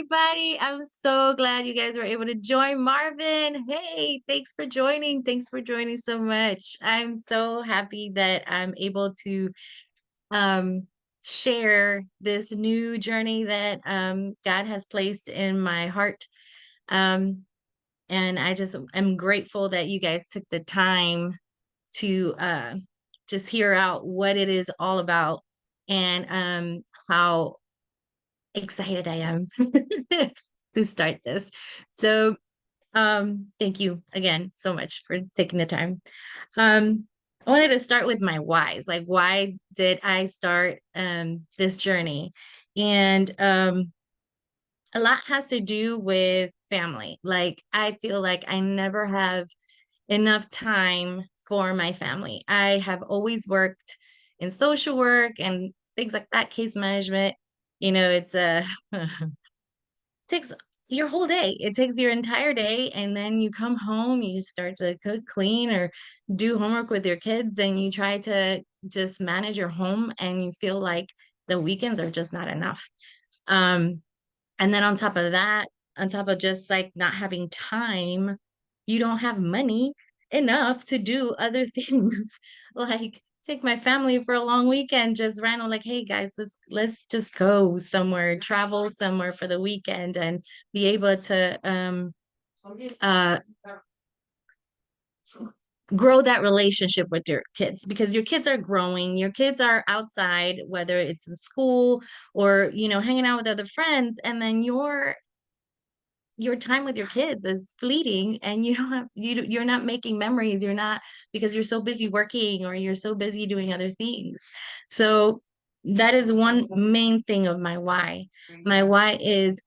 everybody. I'm so glad you guys were able to join. Marvin, hey, thanks for joining. Thanks for joining so much. I'm so happy that I'm able to um share this new journey that God has placed in my heart. Um and I just am grateful that you guys took the time to just hear out what it is all about and how excited I am to start this. So, thank you again so much for taking the time. I wanted to start with my whys. Like, why did I start this journey? And a lot has to do with family. Like, I feel like I never have enough time for my family. I have always worked in social work and things like that, case management. It's a takes your whole day. It takes your entire day, and then you come home, you start to cook, clean, or do homework with your kids, and you try to just manage your home, and you feel like the weekends are just not enough. Um, and then on top of that, on top of just like not having time, you don't have money enough to do other things like take my family for a long weekend, just random, like, hey guys, let's just go somewhere, travel somewhere for the weekend and be able to uh grow that relationship with your kids, because your kids are growing, your kids are outside, whether it's in school or hanging out with other friends, and then your time with your kids is fleeting, and you don't have you're not making memories, you're not, because you're so busy working or you're so busy doing other things. So that is one main thing of my why is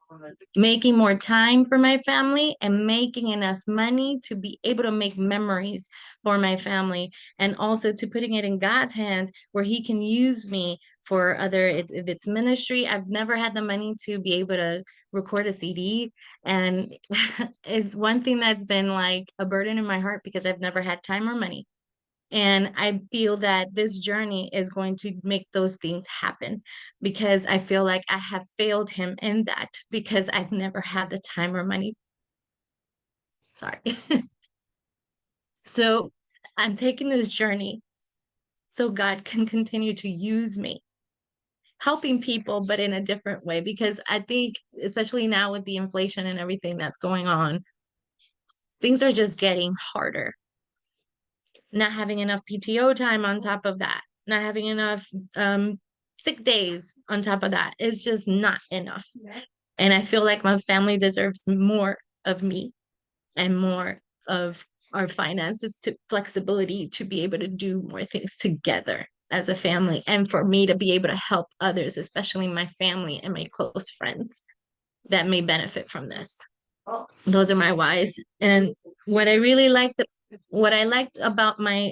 making more time for my family and making enough money to be able to make memories for my family, and also to putting it in God's hands where he can use me for other, if it's ministry. I've never had the money to be able to record a CD, and it's one thing that's been like a burden in my heart because I've never had time or money. And I feel that this journey is going to make those things happen, because I feel like I have failed him in that because I've never had the time or money. Sorry. So I'm taking this journey so God can continue to use me, helping people, but in a different way. Because I think, especially now with the inflation and everything that's going on, things are just getting harder. Not having enough PTO time on top of that, not having enough sick days on top of that. It's just not enough. And I feel like my family deserves more of me and more of our finances, to flexibility to be able to do more things together as a family, and for me to be able to help others, especially my family and my close friends that may benefit from this. Those are my whys. And what I really liked, what I liked about my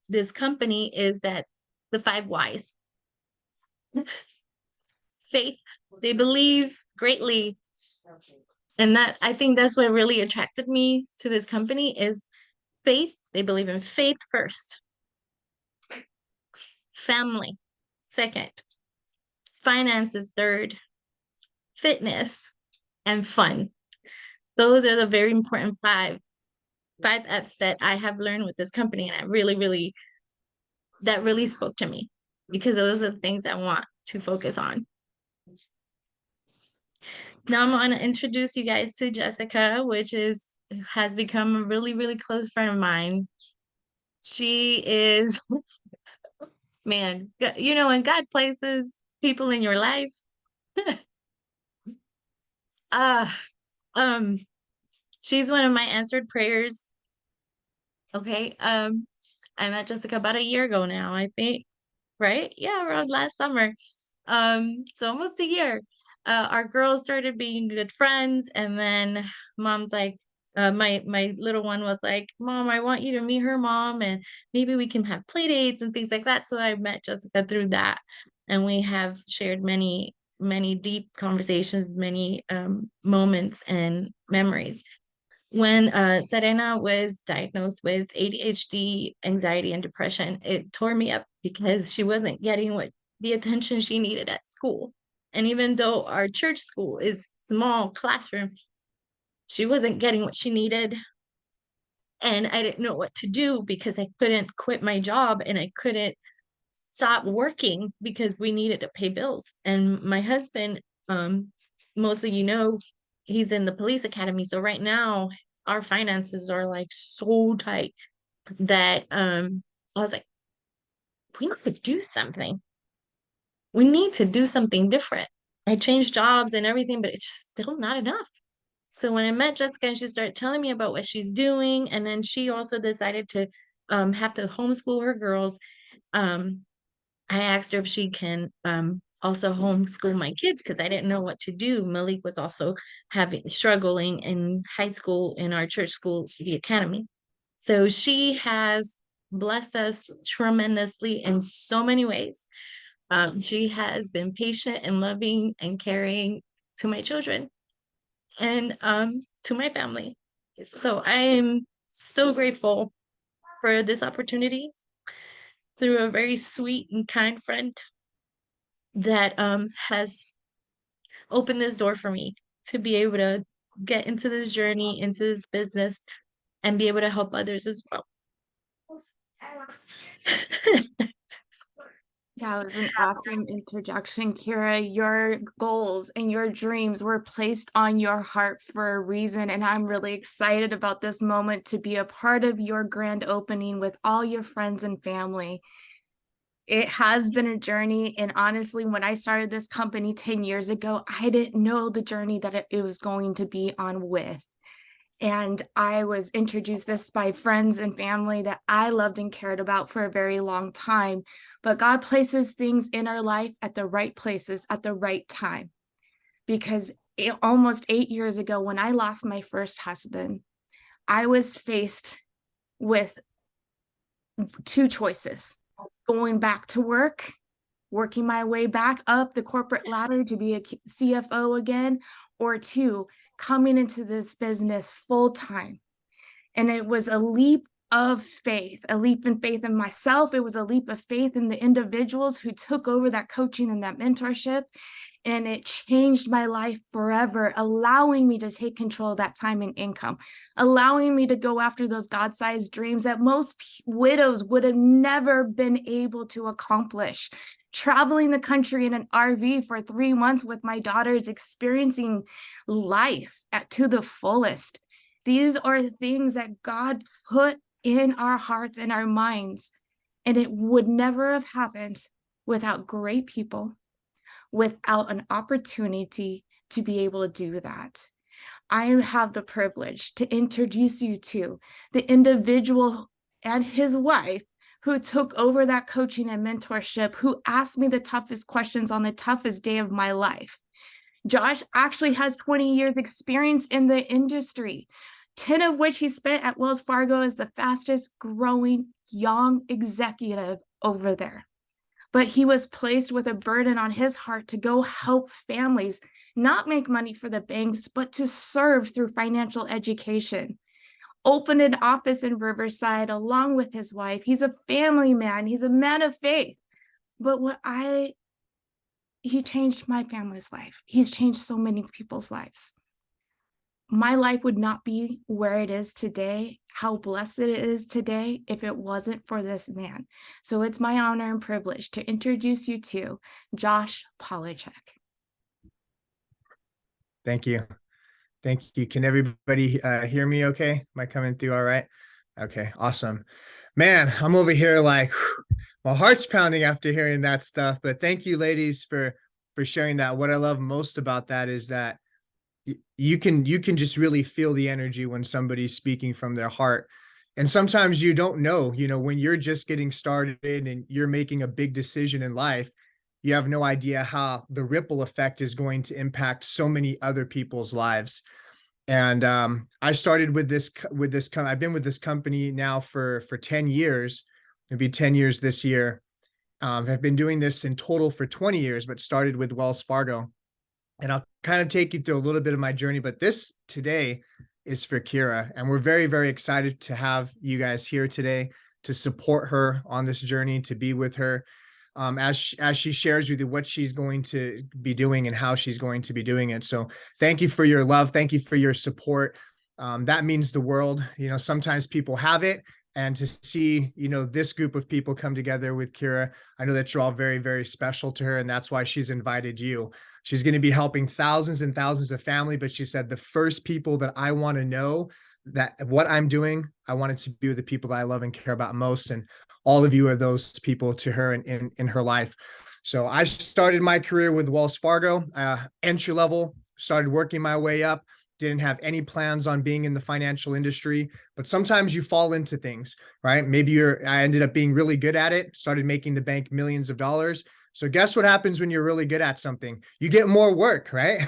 this company is that the five whys: faith, they believe greatly. And that, I think that's what really attracted me to this company is faith. They believe in faith first, family second, finances third, fitness, and fun. Those are the very important five F's that I have learned with this company. And I really, that really spoke to me, because those are the things I want to focus on. Now I'm going to introduce you guys to Jessica, which has become a really close friend of mine. She is, man, when God places people in your life, uh, um, she's one of my answered prayers. Okay. I met Jessica about a year ago now, I think, right? Yeah, around last summer. So almost a year. Our girls started being good friends, and then mom's like, my little one was like, Mom, I want you to meet her mom, and maybe we can have play dates and things like that. So I met Jessica through that, and we have shared many deep conversations, many moments and memories. When Serena was diagnosed with ADHD, anxiety, and depression, it tore me up because she wasn't getting the attention she needed at school. And even though our church school is small classroom, she wasn't getting what she needed. And I didn't know what to do because I couldn't quit my job and I couldn't stop working because we needed to pay bills. And my husband, um, mostly, he's in the police academy. So right now our finances are like so tight that I was like, we need to do something. We need to do something different. I changed jobs and everything, but it's just still not enough. So when I met Jessica and she started telling me about what she's doing, and then she also decided to have to homeschool her girls, um, I asked her if she can also homeschool my kids because I didn't know what to do. Malik was also struggling in high school in our church school, the academy. So she has blessed us tremendously in so many ways. She has been patient and loving and caring to my children and to my family. So I am so grateful for this opportunity through a very sweet and kind friend that has opened this door for me to be able to get into this journey, into this business, and be able to help others as well. That was an awesome introduction, Kira. Your goals and your dreams were placed on your heart for a reason, and I'm really excited about this moment to be a part of your grand opening with all your friends and family. It has been a journey, and honestly, when I started this company 10 years ago, I didn't know the journey that it was going to be on with. And I was introduced this by friends and family that I loved and cared about for a very long time. But God places things in our life at the right places at the right time. Because almost 8 years ago, when I lost my first husband, I was faced with two choices: going back to work, working my way back up the corporate ladder to be a CFO again, or two, coming into this business full time. And it was a leap of faith, a leap in faith in myself. It was a leap of faith in the individuals who took over that coaching and that mentorship. And it changed my life forever, allowing me to take control of that time and income, allowing me to go after those God-sized dreams that most widows would have never been able to accomplish. Traveling the country in an RV for 3 months with my daughters, experiencing life to the fullest. These are things that God put in our hearts and our minds, and it would never have happened without great people, without an opportunity to be able to do that. I have the privilege to introduce you to the individual and his wife who took over that coaching and mentorship, who asked me the toughest questions on the toughest day of my life. Josh actually has 20 years experience in the industry, 10 of which he spent at Wells Fargo as the fastest growing young executive over there. But he was placed with a burden on his heart to go help families not make money for the banks, but to serve through financial education. Opened an office in Riverside along with his wife. He's a family man. He's a man of faith. But he changed my family's life. He's changed so many people's lives. My life would not be where it is today, how blessed it is today, if it wasn't for this man. So it's my honor and privilege to introduce you to Josh Polacek. Thank you. Thank you. Can everybody hear me okay? Am I coming through all right? Okay, awesome. Man, I'm over here like my heart's pounding after hearing that stuff, but thank you ladies for sharing that. What I love most about that is that you can just really feel the energy when somebody's speaking from their heart. And sometimes you don't know, when you're just getting started and you're making a big decision in life, you have no idea how the ripple effect is going to impact so many other people's lives. And I started with this. I've been with this company now for 10 years. It'll be 10 years this year. I've been doing this in total for 20 years, but started with Wells Fargo. And I'll kind of take you through a little bit of my journey, but this today is for Kira. And we're very, very excited to have you guys here today to support her on this journey, to be with her. as she shares with you what she's going to be doing and how she's going to be doing it. So thank you for your love. Thank you for your support. That means the world. Sometimes people have it, and to see, this group of people come together with Kira, I know that you're all very, very special to her, and that's why she's invited you. She's going to be helping thousands and thousands of family, but she said the first people that I want to know that what I'm doing, I want it to be with the people that I love and care about most. And all of you are those people to her in her life. So I started my career with Wells Fargo, entry level, started working my way up. Didn't have any plans on being in the financial industry, but sometimes you fall into things, right? Maybe I ended up being really good at it, started making the bank millions of dollars. So guess what happens when you're really good at something? You get more work, right?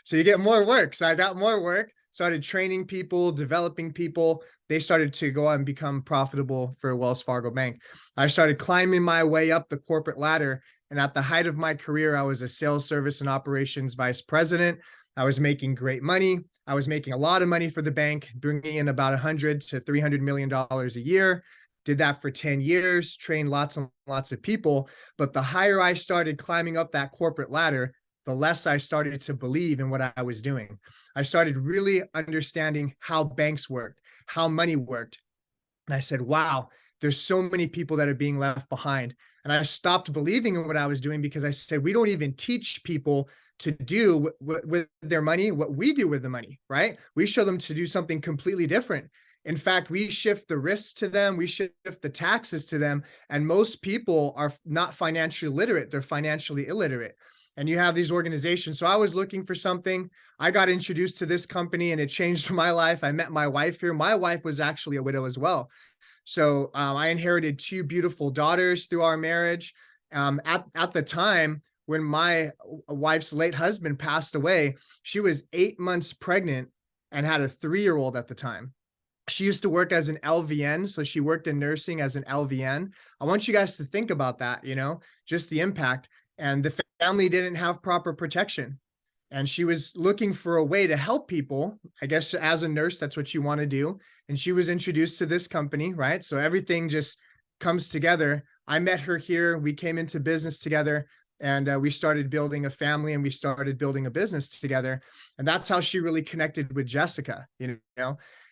So you get more work. So I got more work, started training people, developing people. They started to go out and become profitable for Wells Fargo Bank. I started climbing my way up the corporate ladder. And at the height of my career, I was a sales, service, and operations vice president. I was making great money. I was making a lot of money for the bank, bringing in about $100 to $300 million a year. Did that for 10 years, trained lots and lots of people. But the higher I started climbing up that corporate ladder, the less I started to believe in what I was doing. I started really understanding how banks worked, how money worked. And I said, wow, there's so many people that are being left behind. And I stopped believing in what I was doing because I said, we don't even teach people to do with their money what we do with the money, right? We show them to do something completely different. In fact, we shift the risks to them, we shift the taxes to them, and most people are not financially literate, they're financially illiterate. And you have these organizations. So I was looking for something. I got introduced to this company and it changed my life. I met my wife here. My wife was actually a widow as well. So I inherited two beautiful daughters through our marriage. At the time, when my wife's late husband passed away, she was 8 months pregnant and had a 3-year-old at the time. She used to work as an LVN, so she worked in nursing as an LVN. I want you guys to think about that, just the impact. And the family didn't have proper protection. And she was looking for a way to help people. I guess as a nurse, that's what you want to do. And she was introduced to this company, right? So everything just comes together. I met her here. We came into business together. And we started building a family and we started building a business together. And that's how she really connected with Jessica,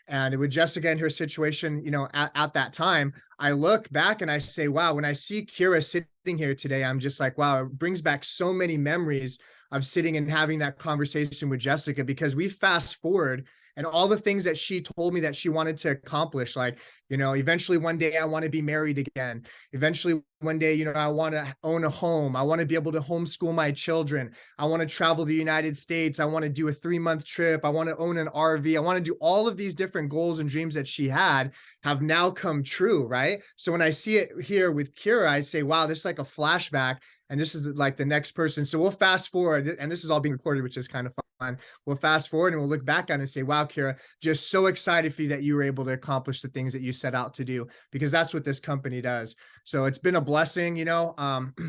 and with Jessica and her situation, at that time, I look back and I say, wow, when I see Kira sitting here today, I'm just like, wow, it brings back so many memories of sitting and having that conversation with Jessica, because we fast forward and all the things that she told me that she wanted to accomplish, like, eventually one day I want to be married again. Eventually one day, I want to own a home. I want to be able to homeschool my children. I want to travel the United States. I want to do a 3-month trip. I want to own an RV. I want to do all of these different goals and dreams that she had have now come true, right? So when I see it here with Kira, I say, wow, this is like a flashback. And this is like the next person. So we'll fast forward, and this is all being recorded, which is kind of fun. We'll fast forward and we'll look back on it and say, wow, Kira, just so excited for you that you were able to accomplish the things that you set out to do, because that's what this company does. So it's been a blessing,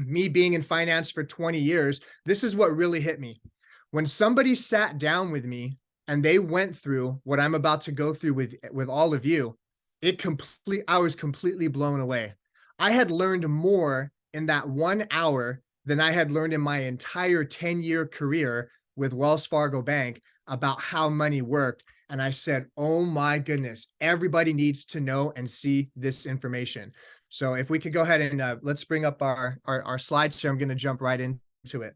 me being in finance for 20 years. This is what really hit me. When somebody sat down with me and they went through what I'm about to go through with all of you, I was completely blown away. I had learned more in that 1 hour than I had learned in my entire 10-year career with Wells Fargo Bank about how money worked. And I said, oh my goodness, everybody needs to know and see this information. So if we could go ahead and let's bring up our slides here. I'm going to jump right into it.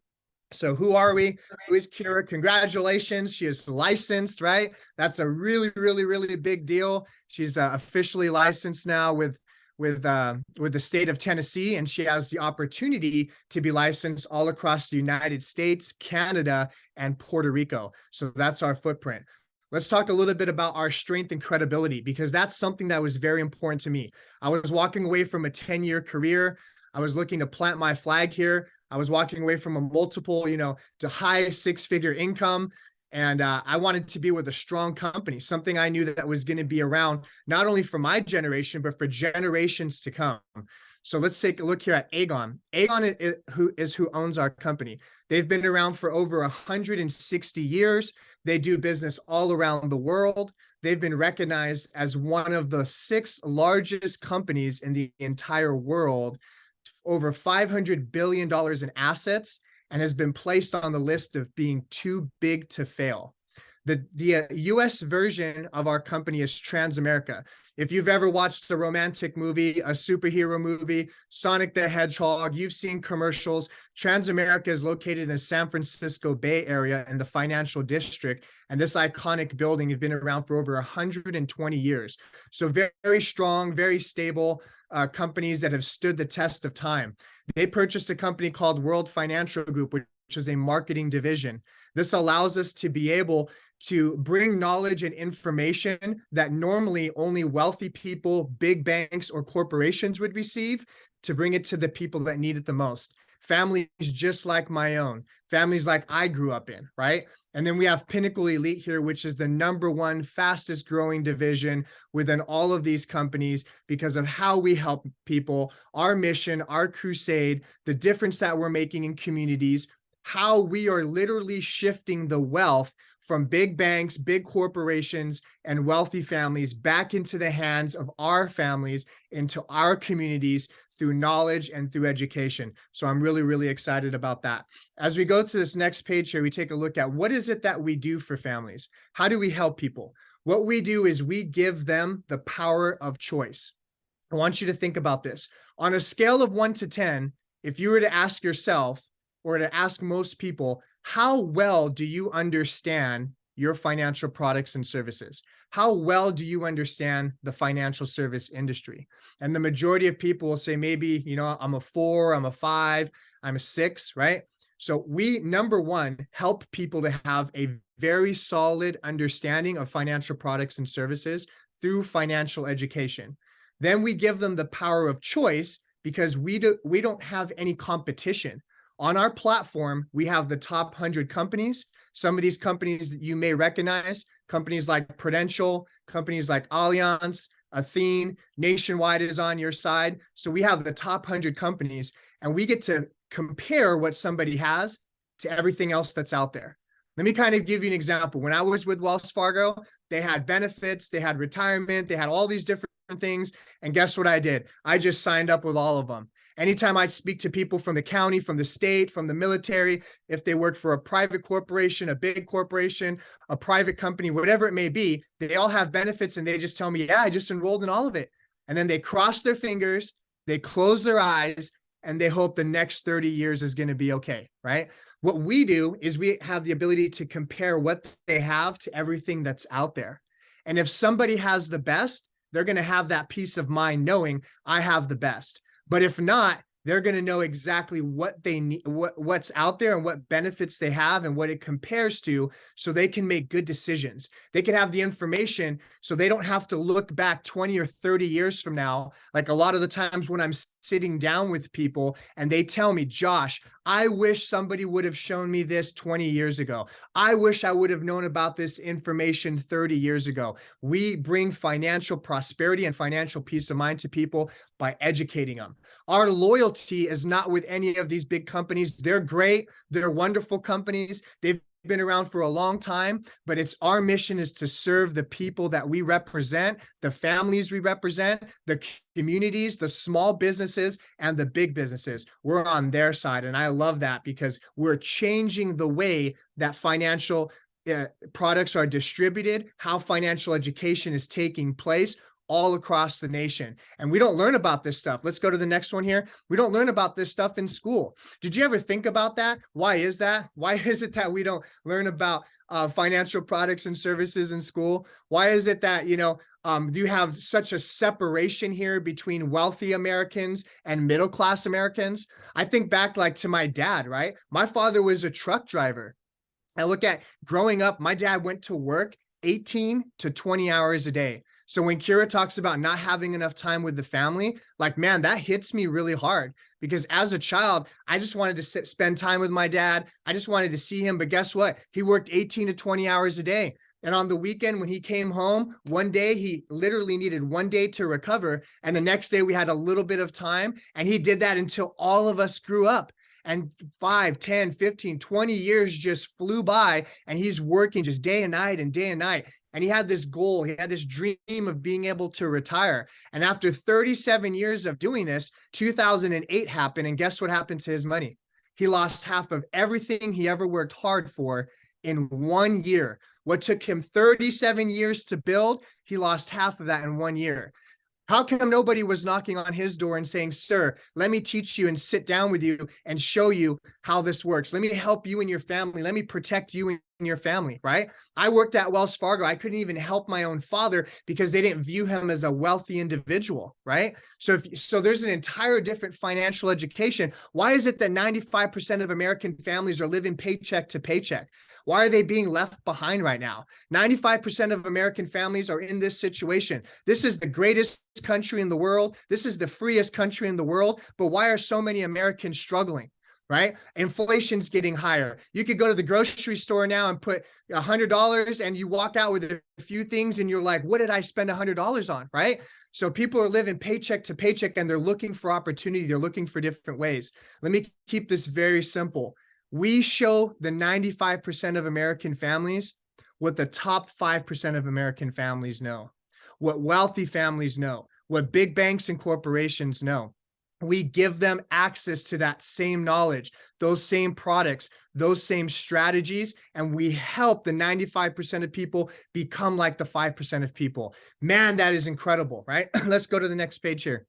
So who are we? Who is Kira? Congratulations. She is licensed, right? That's a really, really, really big deal. She's officially licensed now with the state of Tennessee, and she has the opportunity to be licensed all across the United States, Canada, and Puerto Rico. So that's our footprint. Let's talk a little bit about our strength and credibility, because that's something that was very important to me. I was walking away from a 10-year career. I was looking to plant my flag here. I was walking away from a multiple, to high 6-figure income. And I wanted to be with a strong company, something I knew that was going to be around not only for my generation, but for generations to come. So let's take a look here at Aegon. Aegon is who owns our company. They've been around for over 160 years. They do business all around the world. They've been recognized as one of the 6 largest companies in the entire world over $500 billion in assets and has been placed on the list of being too big to fail. The US version of our company is Transamerica. If you've ever watched a romantic movie, a superhero movie, Sonic the Hedgehog, you've seen commercials. Transamerica is located in the San Francisco Bay Area in the financial district. And this iconic building has been around for over 120 years. So very, very strong, very stable companies that have stood the test of time. They purchased a company called World Financial Group, which is a marketing division. This allows us to be able to bring knowledge and information that normally only wealthy people, big banks, or corporations would receive, to bring it to the people that need it the most. Families just like my own, families like I grew up in, right? And then we have Pinnacle Elite here, which is the #1 fastest growing division within all of these companies because of how we help people, our mission, our crusade, the difference that we're making in communities, how we are literally shifting the wealth from big banks, big corporations, and wealthy families back into the hands of our families, into our communities through knowledge and through education. So I'm really, really excited about that. As we go to this next page here, we take a look at what is it that we do for families? How do we help people? What we do is we give them the power of choice. I want you to think about this. On a scale of 1 to 10, if you were to ask yourself, or to ask most people, how well do you understand your financial products and services? How well do you understand the financial service industry? And the majority of people will say, maybe, I'm a 4, I'm a 5, I'm a 6, right? So we, #1, help people to have a very solid understanding of financial products and services through financial education. Then we give them the power of choice because we don't have any competition. On our platform, we have the top 100 companies. Some of these companies that you may recognize, companies like Prudential, companies like Allianz, Athene, Nationwide is on your side. So we have the top 100 companies, and we get to compare what somebody has to everything else that's out there. Let me kind of give you an example. When I was with Wells Fargo, they had benefits, they had retirement, they had all these different things. And guess what I did? I just signed up with all of them. Anytime I speak to people from the county, from the state, from the military, if they work for a private corporation, a big corporation, a private company, whatever it may be, they all have benefits and they just tell me, yeah, I just enrolled in all of it. And then they cross their fingers, they close their eyes, and they hope the next 30 years is going to be okay, right? What we do is we have the ability to compare what they have to everything that's out there. And if somebody has the best, they're going to have that peace of mind knowing I have the best. But if not, they're going to know exactly what they need, what's out there and what benefits they have and what it compares to, so they can make good decisions. They can have the information so they don't have to look back 20 or 30 years from now. Like a lot of the times when I'm sitting down with people and they tell me, Josh, I wish somebody would have shown me this 20 years ago. I wish I would have known about this information 30 years ago. We bring financial prosperity and financial peace of mind to people by educating them. Our loyalty is not with any of these big companies. They're great. They're wonderful companies. They've been around for a long time, but it's our mission is to serve the people that we represent, the families we represent, the communities, the small businesses, and the big businesses. We're on their side. And I love that because we're changing the way that financial products are distributed, how financial education is taking place all across the nation. And we don't learn about this stuff. Let's go to the next one here. We don't learn about this stuff in school. Did you ever think about that? Why is that? Why is it that we don't learn about financial products and services in school? Why is it that, you have such a separation here between wealthy Americans and middle-class Americans? I think back to my dad, right? My father was a truck driver. I look at growing up, my dad went to work 18 to 20 hours a day. So when Kira talks about not having enough time with the family, man, that hits me really hard because as a child, I just wanted to spend time with my dad. I just wanted to see him. But guess what? He worked 18 to 20 hours a day. And on the weekend, when he came home, one day, he literally needed 1 day to recover. And the next day we had a little bit of time. And he did that until all of us grew up. And 5, 10, 15, 20 years just flew by, and he's working just day and night and day and night. And he had this goal, he had this dream of being able to retire. And after 37 years of doing this, 2008 happened. And guess what happened to his money? He lost half of everything he ever worked hard for in 1 year. What took him 37 years to build, he lost half of that in 1 year. How come nobody was knocking on his door and saying, sir, let me teach you and sit down with you and show you how this works. Let me help you and your family. Let me protect you and your family, right? I worked at Wells Fargo. I couldn't even help my own father because they didn't view him as a wealthy individual, right? So there's an entire different financial education. Why is it that 95% of American families are living paycheck to paycheck? Why are they being left behind right now? 95% of American families are in this situation. This is the greatest country in the world. This is the freest country in the world. But why are so many Americans struggling? Right? Inflation's getting higher. You could go to the grocery store now and put $100 and you walk out with a few things and you're like, what did I spend $100 on? Right? So people are living paycheck to paycheck and they're looking for opportunity. They're looking for different ways. Let me keep this very simple. We show the 95% of American families what the top 5% of American families know, what wealthy families know, what big banks and corporations know. We give them access to that same knowledge, those same products, those same strategies, and we help the 95% of people become like the 5% of people. Man, that is incredible, right? Let's go to the next page here.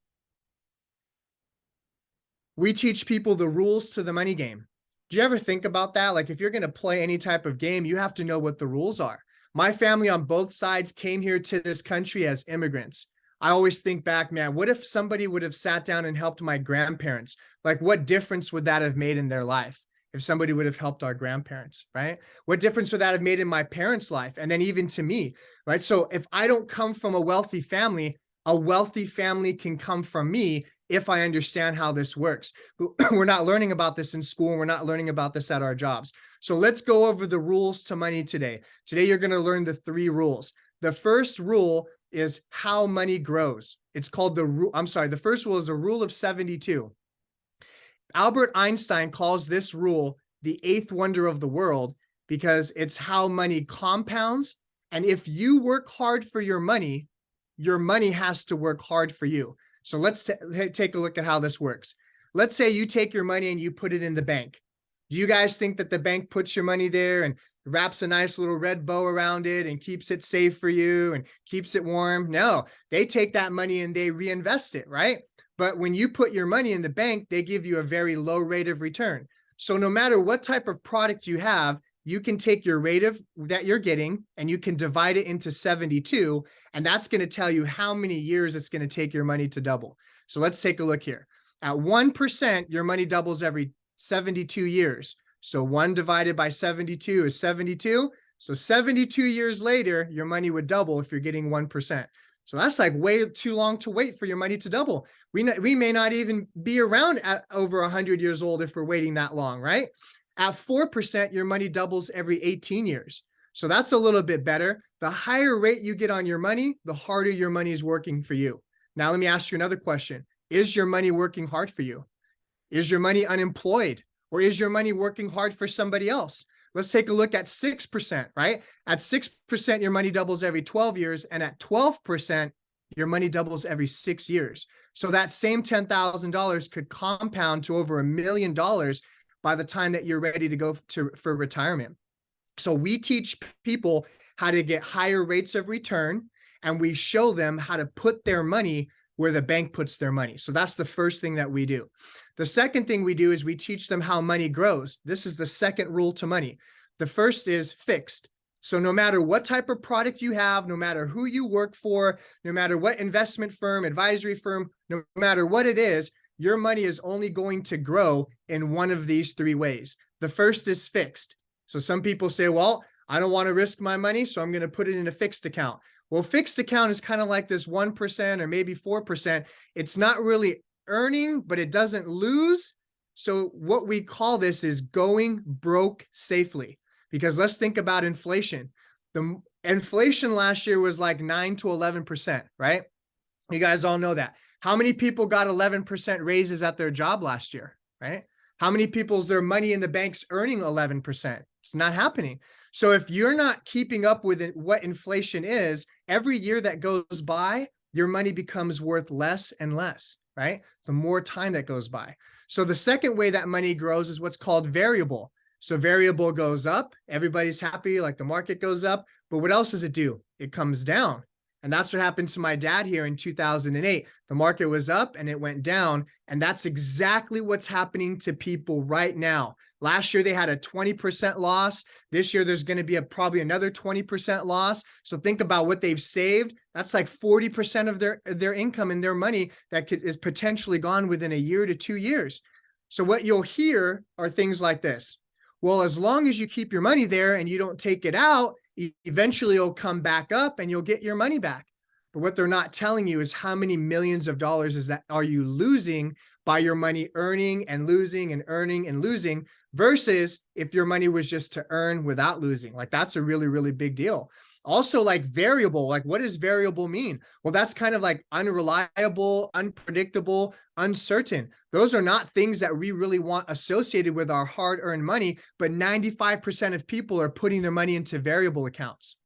We teach people the rules to the money game. Do you ever think about that? Like if you're going to play any type of game, you have to know what the rules are. My family on both sides came here to this country as immigrants. I always think back, man, what if somebody would have sat down and helped my grandparents? Like what difference would that have made in their life? If somebody would have helped our grandparents, right? What difference would that have made in my parents' life? And then even to me, right? So if I don't come from a wealthy family can come from me if I understand how this works. But we're not learning about this in school, and we're not learning about this at our jobs. So let's go over the rules to money today. Today, you're going to learn the 3 rules. The first rule is how money grows. It's called the first rule is the rule of 72. Albert Einstein calls this rule the 8th wonder of the world because it's how money compounds. And if you work hard for your money has to work hard for you. So let's take a look at how this works. Let's say you take your money and you put it in the bank. Do you guys think that the bank puts your money there and wraps a nice little red bow around it and keeps it safe for you and keeps it warm? No, they take that money and they reinvest it, right? But when you put your money in the bank, they give you a very low rate of return. So no matter what type of product you have, you can take your rate of that you're getting and you can divide it into 72. And that's going to tell you how many years it's going to take your money to double. So let's take a look here. At 1%, your money doubles every 72 years. So 1 divided by 72 is 72. So 72 years later, your money would double if you're getting 1%. So that's like way too long to wait for your money to double. We may not even be around at over 100 years old if we're waiting that long, right? At 4%, your money doubles every 18 years. So that's a little bit better. The higher rate you get on your money, the harder your money is working for you. Now, let me ask you another question. Is your money working hard for you? Is your money unemployed? Or is your money working hard for somebody else? Let's take a look at 6%, right? At 6%, your money doubles every 12 years. And at 12%, your money doubles every 6 years. So that same $10,000 could compound to over $1 million by the time that you're ready to go for retirement. So we teach people how to get higher rates of return, and we show them how to put their money where the bank puts their money. So that's the first thing that we do. The second thing we do is we teach them how money grows. This is the second rule to money. The first is fixed. So no matter what type of product you have, no matter who you work for, no matter what investment firm, advisory firm, no matter what it is, your money is only going to grow in one of these 3 ways. The first is fixed. So some people say, well, I don't want to risk my money, so I'm going to put it in a fixed account. Well, fixed account is kind of like this 1% or maybe 4%. It's not really earning, but it doesn't lose. So what we call this is going broke safely. Because let's think about inflation. The inflation last year was like 9 to 11%, right? You guys all know that. How many people got 11% raises at their job last year, right? How many people's their money in the bank's earning 11%? It's not happening. So if you're not keeping up with it, what inflation is, every year that goes by, your money becomes worth less and less, right? The more time that goes by. So the second way that money grows is what's called variable. So variable goes up, everybody's happy, like the market goes up, but what else does it do? It comes down. And that's what happened to my dad here in 2008. The market was up and it went down. And that's exactly what's happening to people right now. Last year, they had a 20% loss. This year, there's going to be probably another 20% loss. So think about what they've saved. That's like 40% of their income and their money that is potentially gone within a year to 2 years. So what you'll hear are things like this. Well, as long as you keep your money there and you don't take it out, eventually it'll come back up and you'll get your money back. But what they're not telling you is how many millions of dollars are you losing by your money earning and losing and earning and losing versus if your money was just to earn without losing. Like that's a really, really big deal. Also, like variable, like what does variable mean? Well, that's kind of like unreliable, unpredictable, uncertain. Those are not things that we really want associated with our hard-earned money, but 95% of people are putting their money into variable accounts.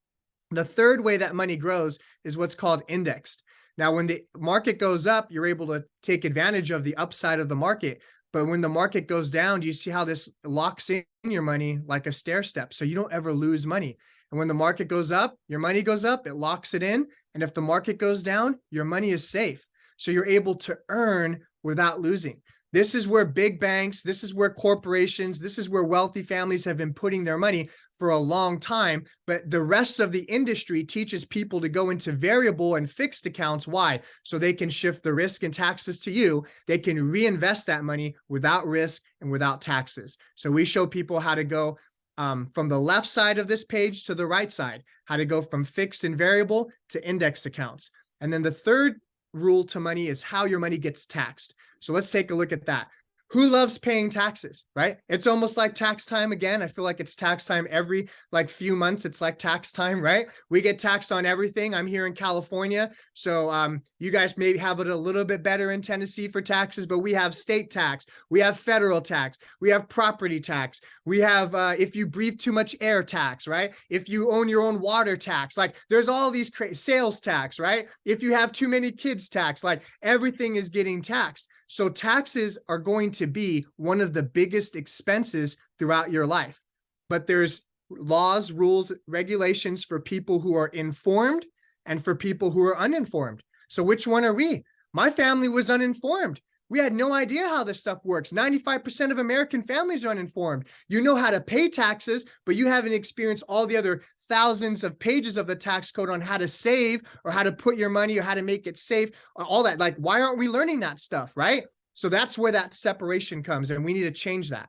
The third way that money grows is what's called indexed. Now, when the market goes up, you're able to take advantage of the upside of the market. But when the market goes down, do you see how this locks in your money like a stair step? So you don't ever lose money. And when the market goes up, your money goes up, it locks it in. And if the market goes down, your money is safe. So you're able to earn without losing. This is where big banks, this is where corporations, this is where wealthy families have been putting their money for a long time. But the rest of the industry teaches people to go into variable and fixed accounts. Why? So they can shift the risk and taxes to you. They can reinvest that money without risk and without taxes. So we show people how to go from the left side of this page to the right side, how to go from fixed and variable to indexed accounts. And then the third rule to money is how your money gets taxed. So let's take a look at that. Who loves paying taxes, right? It's almost like tax time again. I feel like it's tax time every like few months. It's like tax time, right? We get taxed on everything. I'm here in California. So you guys maybe have it a little bit better in Tennessee for taxes, but we have state tax. We have federal tax. We have property tax. We have, if you breathe too much air tax, right? If you own your own water tax, like there's all these sales tax, right? If you have too many kids tax, like everything is getting taxed. So taxes are going to be one of the biggest expenses throughout your life. But there's laws, rules, regulations for people who are informed and for people who are uninformed. So which one are we? My family was uninformed. We had no idea how this stuff works. 95% of American families are uninformed. You know how to pay taxes, but you haven't experienced all the other thousands of pages of the tax code on how to save or how to put your money or how to make it safe, all that. Like, why aren't we learning that stuff, right? So that's where that separation comes, and we need to change that.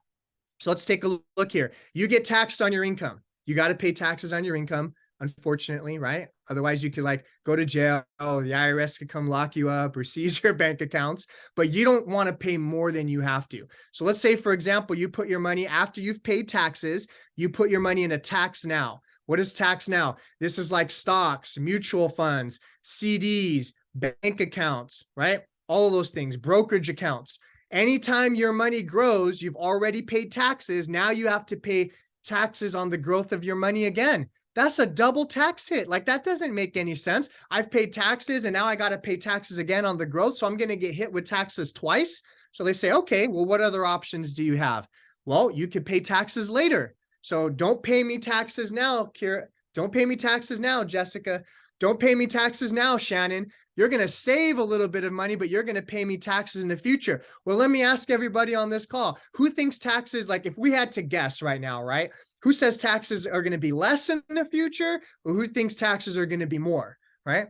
So let's take a look here. You get taxed on your income. You got to pay taxes on your income, unfortunately, right? Otherwise, you could like go to jail. Oh, the IRS could come lock you up or seize your bank accounts, but you don't want to pay more than you have to. So let's say, for example, you put your money after you've paid taxes, you put your money in a tax now. What is tax now? This is like stocks, mutual funds, CDs, bank accounts, right? All of those things, brokerage accounts. Anytime your money grows, you've already paid taxes. Now you have to pay taxes on the growth of your money again. That's a double tax hit. Like that doesn't make any sense. I've paid taxes and now I got to pay taxes again on the growth. So I'm going to get hit with taxes twice. So they say, okay, well, what other options do you have? Well, you could pay taxes later. So don't pay me taxes now, Kira. Don't pay me taxes now, Jessica. Don't pay me taxes now, Shannon. You're going to save a little bit of money, but you're going to pay me taxes in the future. Well, let me ask everybody on this call, who thinks taxes, like if we had to guess right now, right? Who says taxes are going to be less in the future, or who thinks taxes are going to be more, right?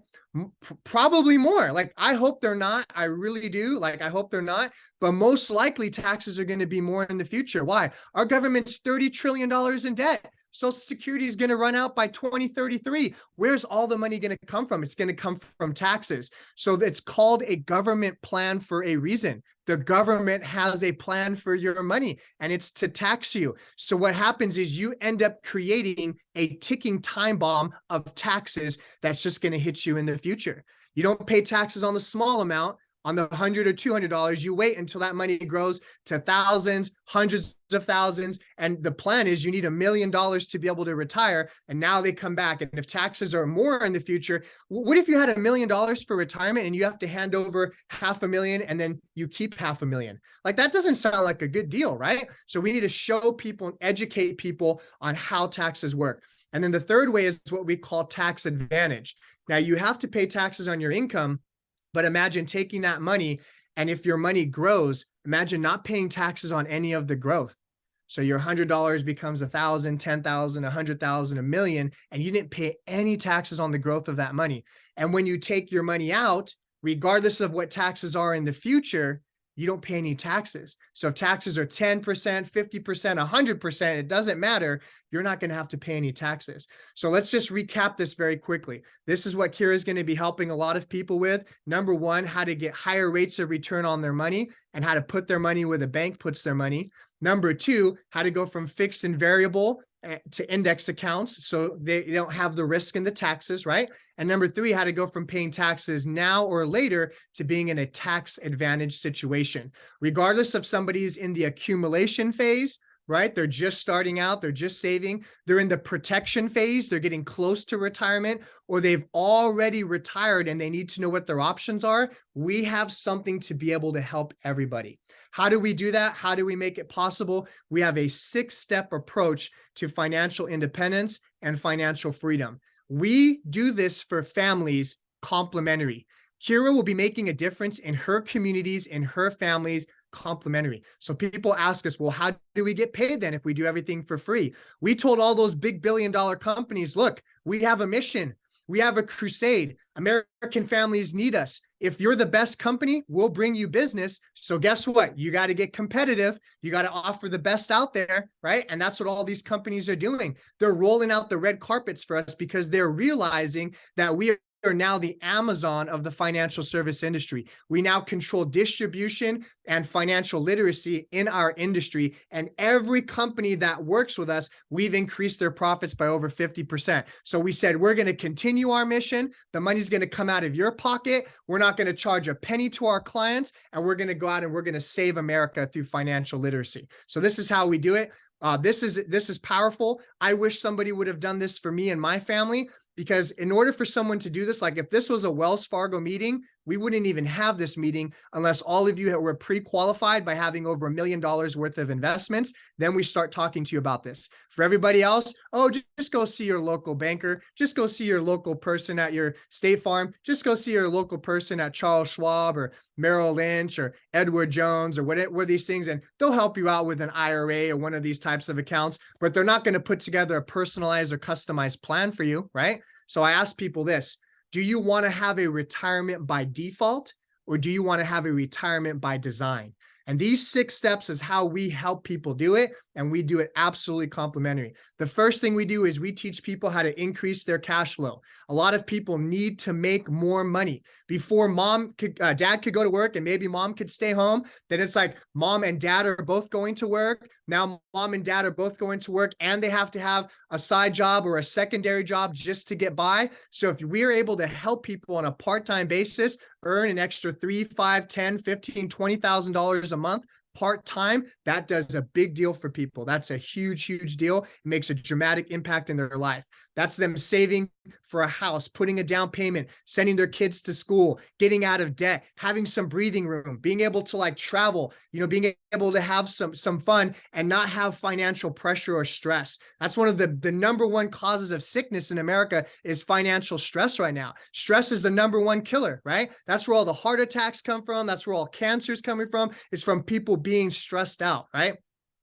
Probably more. Like, I hope they're not. I really do. Like, I hope they're not. But most likely taxes are going to be more in the future. Why? Our government's $30 trillion in debt. Social Security is going to run out by 2033. Where's all the money going to come from? It's going to come from taxes. So it's called a government plan for a reason. The government has a plan for your money, and it's to tax you. So what happens is you end up creating a ticking time bomb of taxes that's just going to hit you in the future. You don't pay taxes on the small amount. On the $100 or $200, you wait until that money grows to thousands, hundreds of thousands. And the plan is you need $1 million to be able to retire. And now they come back. And if taxes are more in the future, what if you had $1 million for retirement and you have to hand over $500,000 and then you keep $500,000? Like, that doesn't sound like a good deal, right? So we need to show people and educate people on how taxes work. And then the third way is what we call tax advantage. Now, you have to pay taxes on your income, but imagine taking that money, and if your money grows, imagine not paying taxes on any of the growth. So your $100 becomes $1,000, $10,000, $100,000, $1 million, and you didn't pay any taxes on the growth of that money. And when you take your money out, regardless of what taxes are in the future, you don't pay any taxes. So if taxes are 10%, 50%, 100%, it doesn't matter. You're not going to have to pay any taxes. So let's just recap this very quickly. This is what Kira is going to be helping a lot of people with. Number one, how to get higher rates of return on their money and how to put their money where the bank puts their money. Number two, how to go from fixed and variable to index accounts so they don't have the risk in the taxes, right? And number three, how to go from paying taxes now or later to being in a tax advantage situation. Regardless if somebody's in the accumulation phase, right? They're just starting out, they're just saving, they're in the protection phase, they're getting close to retirement, or they've already retired and they need to know what their options are. We have something to be able to help everybody. How do we do that? How do we make it possible? We have a 6-step approach to financial independence and financial freedom. We do this for families complementary. Kira will be making a difference in her communities, in her families, complementary. So people ask us, well, how do we get paid then if we do everything for free? We told all those big billion-dollar companies, look, we have a mission. We have a crusade. American families need us. If you're the best company, we'll bring you business. So guess what? You got to get competitive. You got to offer the best out there, right? And that's what all these companies are doing. They're rolling out the red carpets for us because they're realizing that we are now the Amazon of the financial service industry. We now control distribution and financial literacy in our industry. And every company that works with us, we've increased their profits by over 50%. So we said, we're going to continue our mission. The money's going to come out of your pocket. We're not going to charge a penny to our clients. And we're going to go out and we're going to save America through financial literacy. So this is how we do it. This is powerful. I wish somebody would have done this for me and my family, because in order for someone to do this, like if this was a Wells Fargo meeting, we wouldn't even have this meeting unless all of you were pre-qualified by having over $1 million worth of investments. Then we start talking to you about this. For everybody else, oh, just go see your local banker. Just go see your local person at your State Farm. Just go see your local person at Charles Schwab or Merrill Lynch or Edward Jones or whatever these things, and they'll help you out with an IRA or one of these types of accounts, but they're not going to put together a personalized or customized plan for you, right? So I ask people this: do you want to have a retirement by default, or do you want to have a retirement by design? And these 6 steps is how we help people do it, and we do it absolutely complimentary. The first thing we do is we teach people how to increase their cash flow. A lot of people need to make more money. Before dad could go to work and maybe mom could stay home, then it's like mom and dad are both going to work. Now mom and dad are both going to work and they have to have a side job or a secondary job just to get by. So if we're able to help people on a part-time basis earn an extra $3, $5, $10, $15, $20,000 a month part-time, that does a big deal for people. That's a huge, huge deal. It makes a dramatic impact in their life. That's them saving for a house, putting a down payment, sending their kids to school, getting out of debt, having some breathing room, being able to like travel, being able to have some fun and not have financial pressure or stress. That's one of the number one causes of sickness in America is financial stress right now. Stress is the number one killer, right? That's where all the heart attacks come from. That's where all cancer's coming from. It's from people being stressed out, right?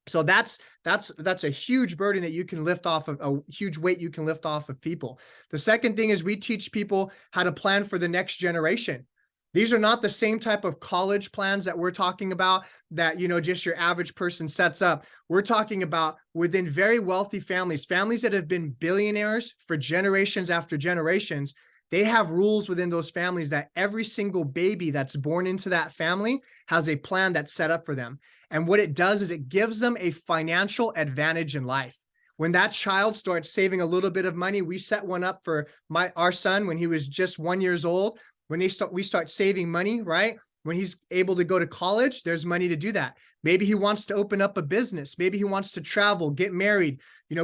So that's a huge burden that you can lift off of, a huge weight you can lift off of people. The second thing is we teach people how to plan for the next generation. These are not the same type of college plans that we're talking about that, just your average person sets up. We're talking about within very wealthy families that have been billionaires for generations after generations. They have rules within those families that every single baby that's born into that family has a plan that's set up for them. And what it does is it gives them a financial advantage in life. When that child starts saving a little bit of money, we set one up for our son when he was just 1 year old. When we start saving money, right? When he's able to go to college, there's money to do that. Maybe he wants to open up a business. Maybe he wants to travel, get married,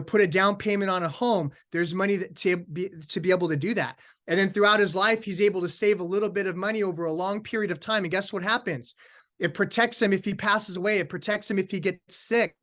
put a down payment on a home. There's money to be able to do that. And then throughout his life, he's able to save a little bit of money over a long period of time. And guess what happens? It protects him if he passes away. It protects him if he gets sick.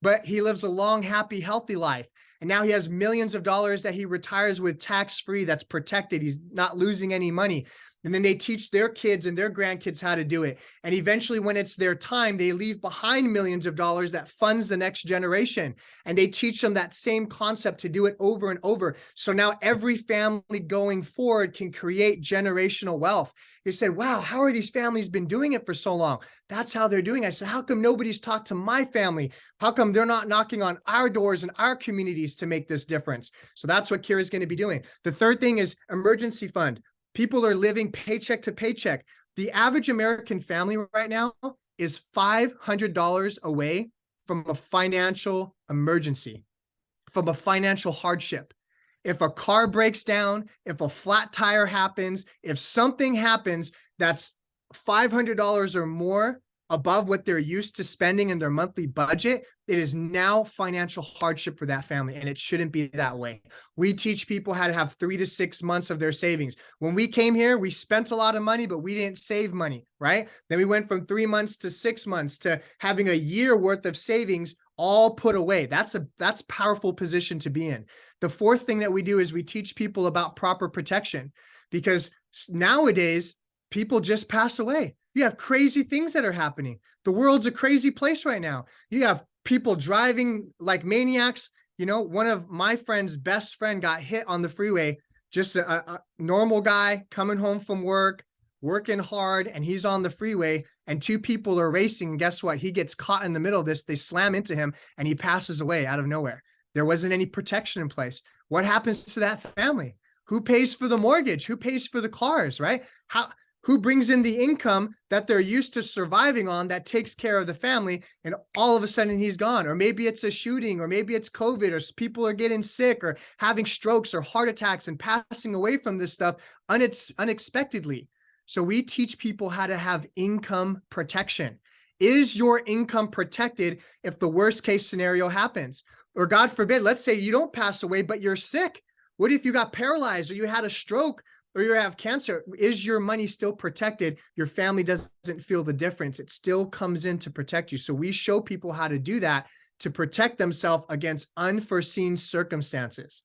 But he lives a long, happy, healthy life. And now he has millions of dollars that he retires with tax-free, that's protected. He's not losing any money. And then they teach their kids and their grandkids how to do it. And eventually, when it's their time, they leave behind millions of dollars that funds the next generation. And they teach them that same concept to do it over and over. So now every family going forward can create generational wealth. He said, wow, how are these families been doing it for so long? That's how they're doing it. I said, how come nobody's talked to my family? How come they're not knocking on our doors in our communities to make this difference? So that's what Kira's going to be doing. The third thing is emergency fund. People are living paycheck to paycheck. The average American family right now is $500 away from a financial emergency, from a financial hardship. If a car breaks down, if a flat tire happens, if something happens that's $500 or more above what they're used to spending in their monthly budget, it is now financial hardship for that family, and it shouldn't be that way. We teach people how to have 3 to 6 months of their savings. When we came here, we spent a lot of money, but we didn't save money, right? Then we went from 3 months to 6 months to having a year worth of savings all put away. That's powerful position to be in. The fourth thing that we do is we teach people about proper protection, because nowadays people just pass away. You have crazy things that are happening. The world's a crazy place right now. You have people driving like maniacs. One of my friend's best friend got hit on the freeway, just a normal guy coming home from work, working hard, and he's on the freeway and two people are racing. And guess what? He gets caught in the middle of this. They slam into him and he passes away out of nowhere. There wasn't any protection in place. What happens to that family? Who pays for the mortgage? Who pays for the cars, right? Who brings in the income that they're used to surviving on that takes care of the family, and all of a sudden he's gone? Or maybe it's a shooting, or maybe it's COVID, or people are getting sick or having strokes or heart attacks and passing away from this stuff unexpectedly. So we teach people how to have income protection. Is your income protected if the worst case scenario happens? Or God forbid, let's say you don't pass away, but you're sick. What if you got paralyzed or you had a stroke or you have cancer? Is your money still protected? Your family doesn't feel the difference. It still comes in to protect you. So we show people how to do that to protect themselves against unforeseen circumstances.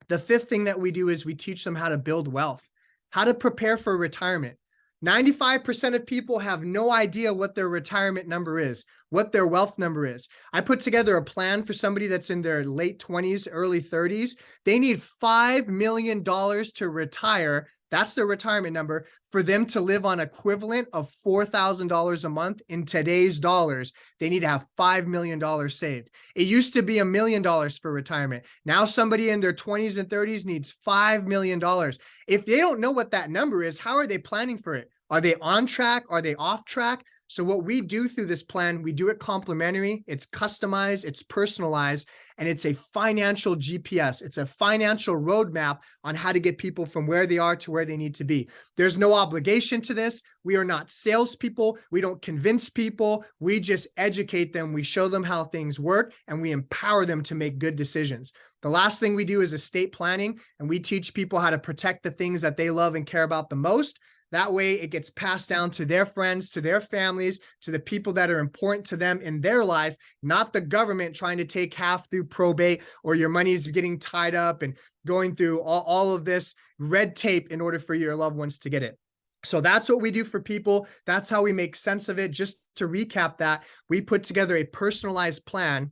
The fifth thing that we do is we teach them how to build wealth, how to prepare for retirement. 95% of people have no idea what their retirement number is, what their wealth number is. I put together a plan for somebody that's in their late 20s, early 30s. They need $5 million to retire. That's their retirement number, for them to live on equivalent of $4,000 a month in today's dollars. They need to have $5 million saved. It used to be $1 million for retirement. Now somebody in their 20s and 30s needs $5 million. If they don't know what that number is, how are they planning for it? Are they on track? Are they off track? So what we do through this plan, we do it complimentary, it's customized, it's personalized, and it's a financial GPS. It's a financial roadmap on how to get people from where they are to where they need to be. There's no obligation to this. We are not salespeople. We don't convince people. We just educate them. We show them how things work, and we empower them to make good decisions. The last thing we do is estate planning, and we teach people how to protect the things that they love and care about the most. That way it gets passed down to their friends, to their families, to the people that are important to them in their life, not the government trying to take half through probate, or your money's getting tied up and going through all of this red tape in order for your loved ones to get it. So that's what we do for people. That's how we make sense of it. Just to recap that, we put together a personalized plan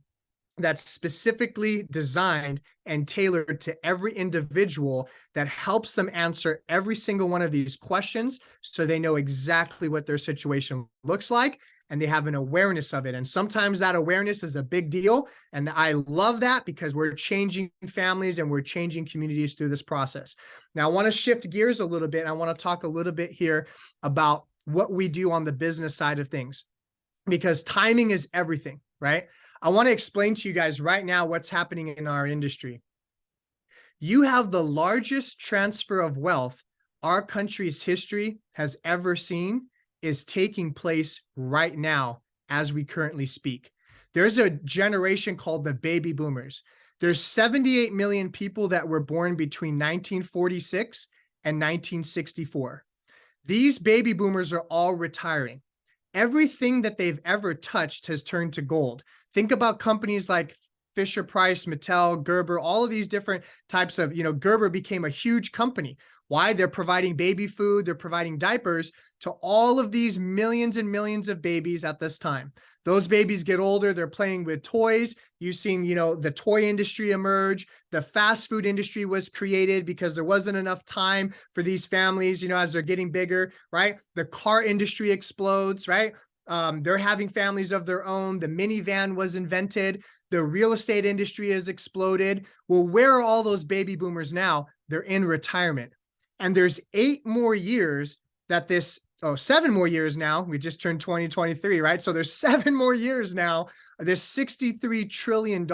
that's specifically designed and tailored to every individual, that helps them answer every single one of these questions so they know exactly what their situation looks like and they have an awareness of it. And sometimes that awareness is a big deal. And I love that, because we're changing families and we're changing communities through this process. Now, I want to shift gears a little bit. I want to talk a little bit here about what we do on the business side of things, because timing is everything, right? I want to explain to you guys right now what's happening in our industry. You have the largest transfer of wealth our country's history has ever seen is taking place right now as we currently speak. There's a generation called the baby boomers. There's 78 million people that were born between 1946 and 1964. These baby boomers are all retiring. Everything that they've ever touched has turned to gold. Think about companies like Fisher Price, Mattel, Gerber, all of these different types of, Gerber became a huge company. Why? They're providing baby food, they're providing diapers to all of these millions and millions of babies at this time. Those babies get older, they're playing with toys. You've seen, the toy industry emerge. The fast food industry was created because there wasn't enough time for these families, as they're getting bigger, right? The car industry explodes, right? They're having families of their own. The minivan was invented. The real estate industry has exploded. Well, where are all those baby boomers now? They're in retirement. And there's 7 more years now. We just turned 2023, right? So there's 7 more years now. This $63 trillion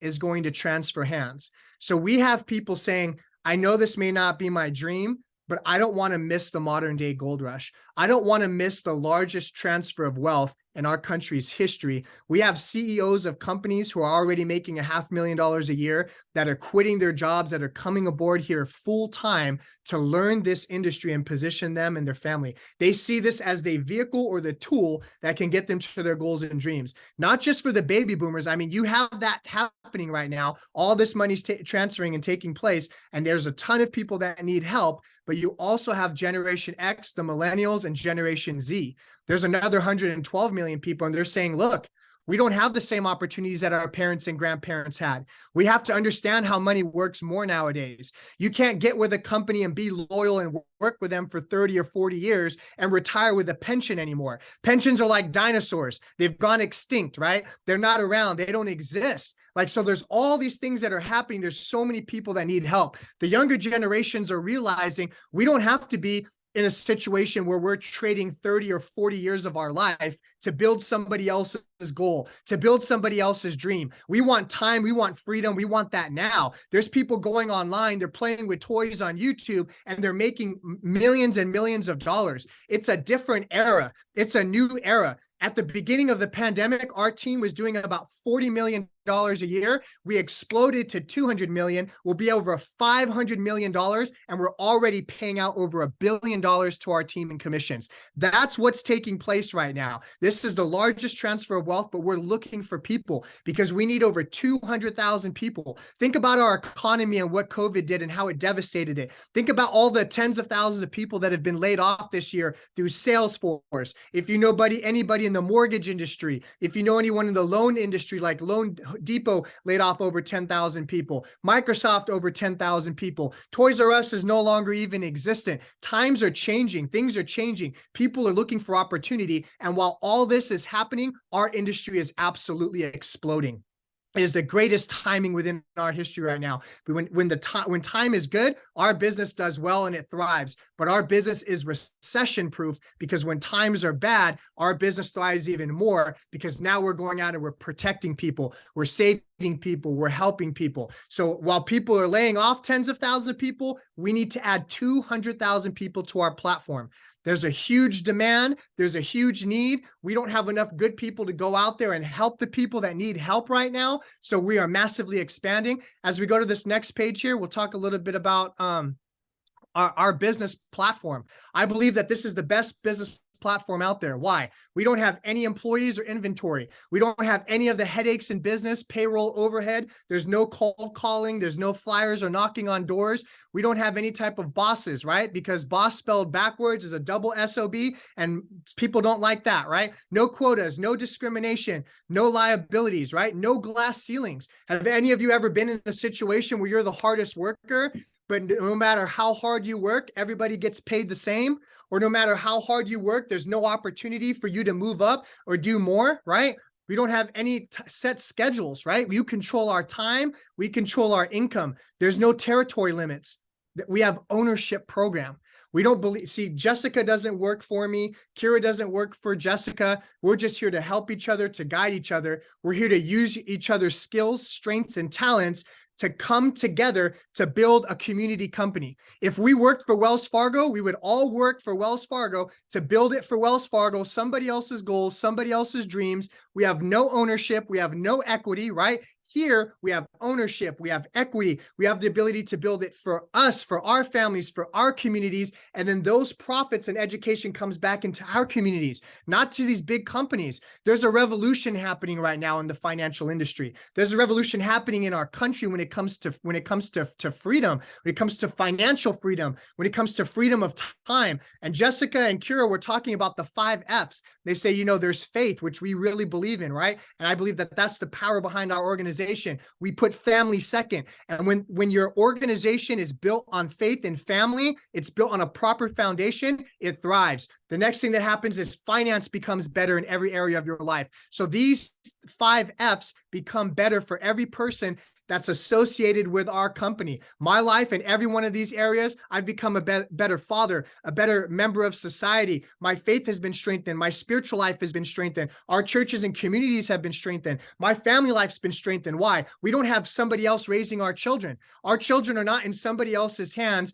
is going to transfer hands. So we have people saying, I know this may not be my dream, but I don't want to miss the modern day gold rush. I don't want to miss the largest transfer of wealth in our country's history. We have CEOs of companies who are already making $500,000 a year that are quitting their jobs, that are coming aboard here full time to learn this industry and position them and their family. They see this as the vehicle or the tool that can get them to their goals and dreams. Not just for the baby boomers. I mean, you have that happening right now. All this money's transferring and taking place, and there's a ton of people that need help, but you also have Generation X, the millennials, and Generation Z. There's another 112 million people, and they're saying, look, we don't have the same opportunities that our parents and grandparents had. We have to understand how money works more nowadays. You can't get with a company and be loyal and work with them for 30 or 40 years and retire with a pension anymore. Pensions are like dinosaurs. They've gone extinct, right? They're not around. They don't exist. So there's all these things that are happening. There's so many people that need help. The younger generations are realizing we don't have to be in a situation where we're trading 30 or 40 years of our life to build somebody else's goal, to build somebody else's dream. We want time, we want freedom, we want that now. There's people going online, they're playing with toys on YouTube, and they're making millions and millions of dollars. It's a different era. It's a new era. At the beginning of the pandemic, our team was doing about $40 million a year. We exploded to 200 million. We'll be over $500 million, and we're already paying out over $1 billion to our team in commissions. That's what's taking place right now. This is the largest transfer of wealth, but we're looking for people because we need over 200,000 people. Think about our economy and what COVID did and how it devastated it. Think about all the tens of thousands of people that have been laid off this year through Salesforce. If you know anybody in the mortgage industry, if you know anyone in the loan industry, like Loan Depot laid off over 10,000 people, Microsoft over 10,000 people, Toys R Us is no longer even existent. Times are changing, things are changing, people are looking for opportunity, and while all this is happening, our industry is absolutely exploding. It is the greatest timing within our history right now. But when time is good, our business does well and it thrives. But our business is recession proof because when times are bad, our business thrives even more because now we're going out and we're protecting people, we're saving people, we're helping people. So while people are laying off tens of thousands of people, we need to add 200,000 people to our platform. There's a huge demand. There's a huge need. We don't have enough good people to go out there and help the people that need help right now. So we are massively expanding. As we go to this next page here, we'll talk a little bit about our business platform. I believe that this is the best business platform out there. Why? We don't have any employees or inventory. We don't have any of the headaches in business, payroll, overhead. There's no cold calling. There's no flyers or knocking on doors. We don't have any type of bosses, right? Because boss spelled backwards is a double SOB and people don't like that, right? No quotas, no discrimination, no liabilities, right? No glass ceilings. Have any of you ever been in a situation where you're the hardest worker, but no matter how hard you work, everybody gets paid the same? Or no matter how hard you work, there's no opportunity for you to move up or do more, right? We don't have any set schedules, right? You control our time. We control our income. There's no territory limits. We have ownership program. We don't believe, see, Jessica doesn't work for me. Kira doesn't work for Jessica. We're just here to help each other, to guide each other. We're here to use each other's skills, strengths, and talents to come together to build a community company. If we worked for Wells Fargo, we would all work for Wells Fargo to build it for Wells Fargo, somebody else's goals, somebody else's dreams. We have no ownership. We have no equity, right? Here, we have ownership, we have equity, we have the ability to build it for us, for our families, for our communities. And then those profits and education comes back into our communities, not to these big companies. There's a revolution happening right now in the financial industry. There's a revolution happening in our country when it comes to freedom, when it comes to financial freedom, when it comes to freedom of time. And Jessica and Kira were talking about the 5 F's. They say, you know, there's faith, which we really believe in, right? And I believe that that's the power behind our organization. We put family second. And when your organization is built on faith and family, it's built on a proper foundation, it thrives. The next thing that happens is finance becomes better in every area of your life. So these 5 F's become better for every person that's associated with our company. My life in every one of these areas, I've become a better father, a better member of society. My faith has been strengthened. My spiritual life has been strengthened. Our churches and communities have been strengthened. My family life's been strengthened. Why? We don't have somebody else raising our children. Our children are not in somebody else's hands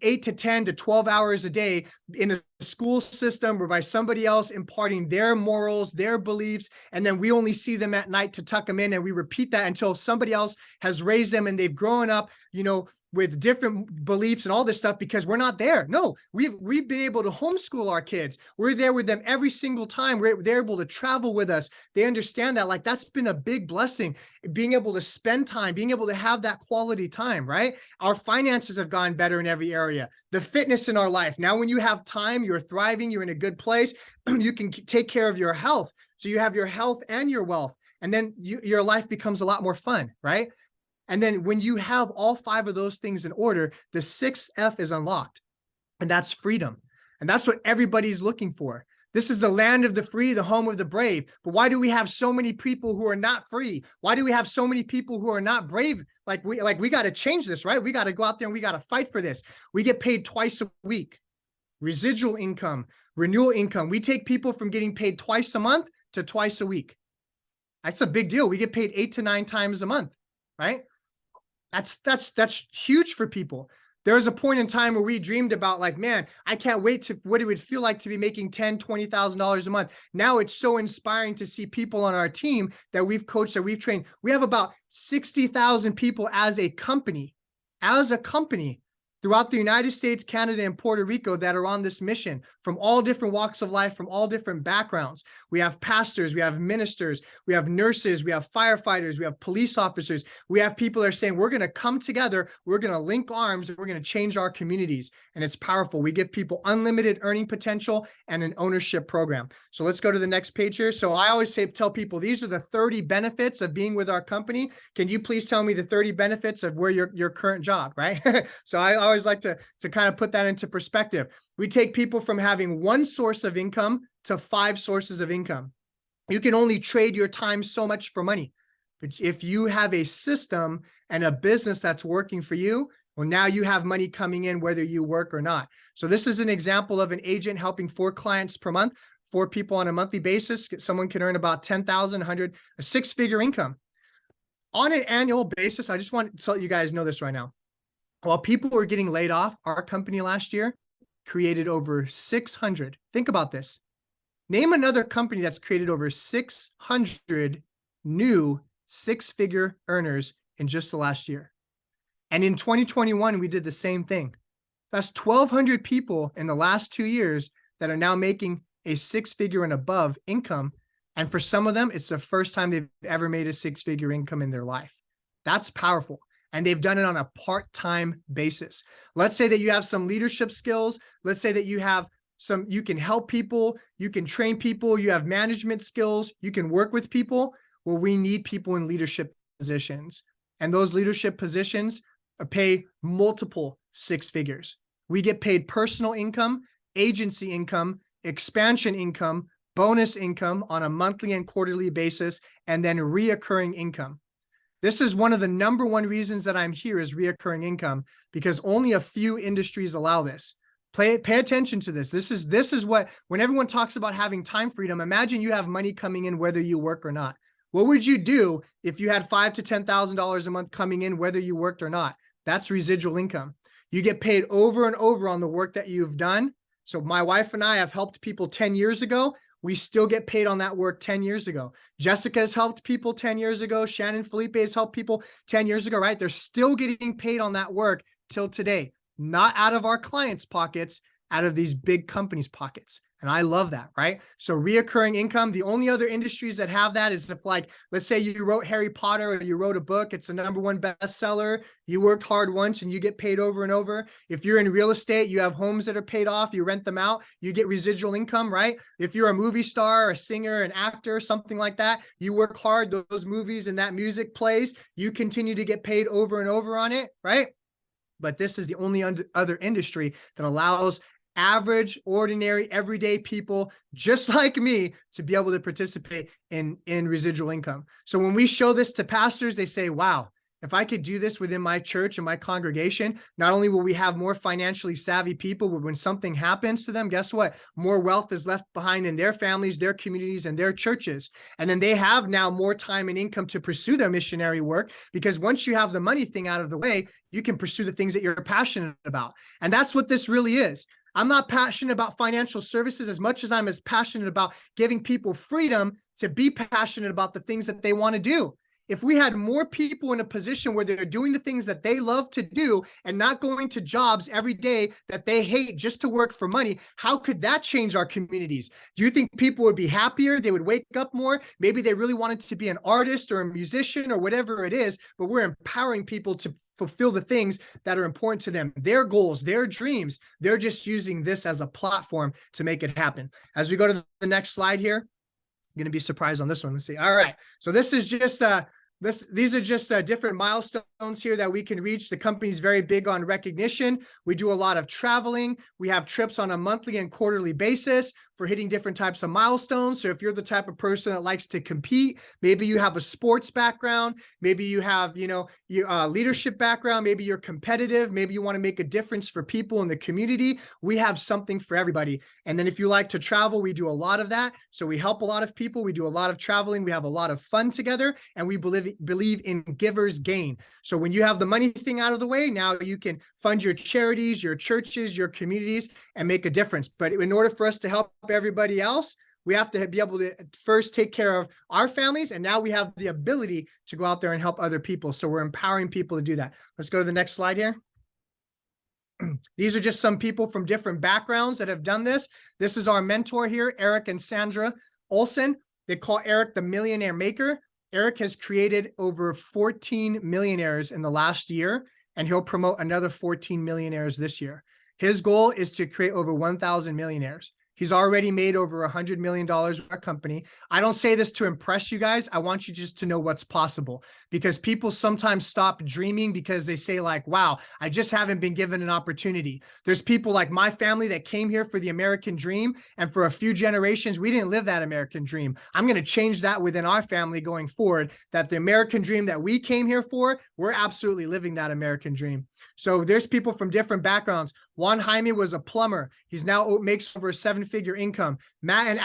8 to 10 to 12 hours a day in a school system or by somebody else imparting their morals, their beliefs, and then we only see them at night to tuck them in, and we repeat that until somebody else has raised them and they've grown up, you know, with different beliefs and all this stuff, because we're not there. No, we've been able to homeschool our kids. We're there with them every single time. They're able to travel with us. They understand that. Like, that's been a big blessing, being able to spend time, being able to have that quality time, right? Our finances have gone better in every area. The fitness in our life. Now, when you have time, you're thriving, you're in a good place. You can take care of your health. So you have your health and your wealth. And then your life becomes a lot more fun, right? And then when you have all 5 of those things in order, the 6th F is unlocked, and that's freedom. And that's what everybody's looking for. This is the land of the free, the home of the brave. But why do we have so many people who are not free? Why do we have so many people who are not brave? We got to change this, right? We got to go out there and we got to fight for this. We get paid twice a week. Residual income, renewal income. We take people from getting paid twice a month to twice a week. That's a big deal. We get paid 8 to 9 times a month, right? That's huge for people. There was a point in time where we dreamed about, like, man, I can't wait to what it would feel like to be making $10,000, $20,000 a month. Now it's so inspiring to see people on our team that we've coached, that we've trained. We have about 60,000 people as a company throughout the United States, Canada, and Puerto Rico that are on this mission from all different walks of life, from all different backgrounds. We have pastors, we have ministers, we have nurses, we have firefighters, we have police officers. We have people that are saying, we're going to come together, we're going to link arms, and we're going to change our communities. And it's powerful. We give people unlimited earning potential and an ownership program. So let's go to the next page here. So I always tell people, these are the 30 benefits of being with our company. Can you please tell me the 30 benefits of where your current job, right? So I always like to kind of put that into perspective. We take people from having 1 source of income to 5 sources of income. You can only trade your time so much for money. But if you have a system and a business that's working for you, well, now you have money coming in whether you work or not. So this is an example of an agent helping 4 clients per month, 4 people on a monthly basis. Someone can earn about $10,100, a 6-figure income. On an annual basis, I just want to let you guys know this right now. While people were getting laid off, our company last year created over 600. Think about this. Name another company that's created over 600 new 6-figure earners in just the last year. And in 2021, we did the same thing. That's 1,200 people in the last 2 years that are now making a 6-figure and above income. And for some of them, it's the first time they've ever made a 6-figure income in their life. That's powerful. And they've done it on a part-time basis. Let's say that you have some leadership skills. Let's say that you have you can help people, you can train people, you have management skills, you can work with people. Well, we need people in leadership positions. And those leadership positions pay multiple 6 figures. We get paid personal income, agency income, expansion income, bonus income on a monthly and quarterly basis, and then reoccurring income. This is one of the number 1 reasons that I'm here, is reoccurring income, because only a few industries allow this. Pay attention to this. This is what, when everyone talks about having time freedom, imagine you have money coming in whether you work or not. What would you do if you had $5,000 to $10,000 a month coming in, whether you worked or not? That's residual income. You get paid over and over on the work that you've done. So my wife and I have helped people 10 years ago. We still get paid on that work 10 years ago. Jessica has helped people 10 years ago. Shannon Felipe has helped people 10 years ago, right? They're still getting paid on that work till today, not out of our clients' pockets, out of these big companies' pockets. And I love that, right? So reoccurring income, the only other industries that have that is if, like, let's say you wrote Harry Potter or you wrote a book, it's a #1 bestseller. You worked hard once and you get paid over and over. If you're in real estate, you have homes that are paid off, you rent them out, you get residual income, right? If you're a movie star, a singer, an actor, something like that, you work hard, those movies and that music plays, you continue to get paid over and over on it, right? But this is the only other industry that allows average, ordinary, everyday people just like me to be able to participate in residual income. So when we show this to pastors, they say, wow, if I could do this within my church and my congregation, not only will we have more financially savvy people, but when something happens to them, guess what? More wealth is left behind in their families, their communities, and their churches. And then they have now more time and income to pursue their missionary work, because once you have the money thing out of the way, you can pursue the things that you're passionate about. And that's what this really is. I'm not passionate about financial services as much as I'm as passionate about giving people freedom to be passionate about the things that they want to do. If we had more people in a position where they're doing the things that they love to do and not going to jobs every day that they hate just to work for money, how could that change our communities? Do you think people would be happier? They would wake up more? Maybe they really wanted to be an artist or a musician or whatever it is, but we're empowering people to fulfill the things that are important to them, their goals, their dreams. They're just using this as a platform to make it happen. As we go to the next slide here, I'm going to be surprised on this one. Let's see. All right. So this is just these are just different milestones here that we can reach. The company's very big on recognition. We do a lot of traveling. We have trips on a monthly and quarterly basis for hitting different types of milestones. So if you're the type of person that likes to compete, maybe you have a sports background, maybe you have, leadership background, maybe you're competitive, maybe you want to make a difference for people in the community, we have something for everybody. And then if you like to travel, we do a lot of that. So we help a lot of people. We do a lot of traveling. We have a lot of fun together, and we believe in givers gain. So when you have the money thing out of the way, now you can fund your charities, your churches, your communities, and make a difference. But in order for us to help everybody else, we have to be able to first take care of our families, and now we have the ability to go out there and help other people. So we're empowering people to do that. Let's go to the next slide here. These are just some people from different backgrounds that have done this. This is our mentor here, Eric and Sandra Olson. They call Eric the Millionaire Maker. Eric has created over 14 millionaires in the last year, and he'll promote another 14 millionaires this year. His goal is to create over 1,000 millionaires. He's already made over $100 million with our company. I don't say this to impress you guys. I want you just to know what's possible, because people sometimes stop dreaming because they say, like, wow, I just haven't been given an opportunity. There's people like my family that came here for the American dream, and for a few generations, we didn't live that American dream. I'm going to change that within our family going forward, that the American dream that we came here for, we're absolutely living that American dream. So there's people from different backgrounds. Juan Jaime was a plumber. He's now makes over a 7-figure income. Matt and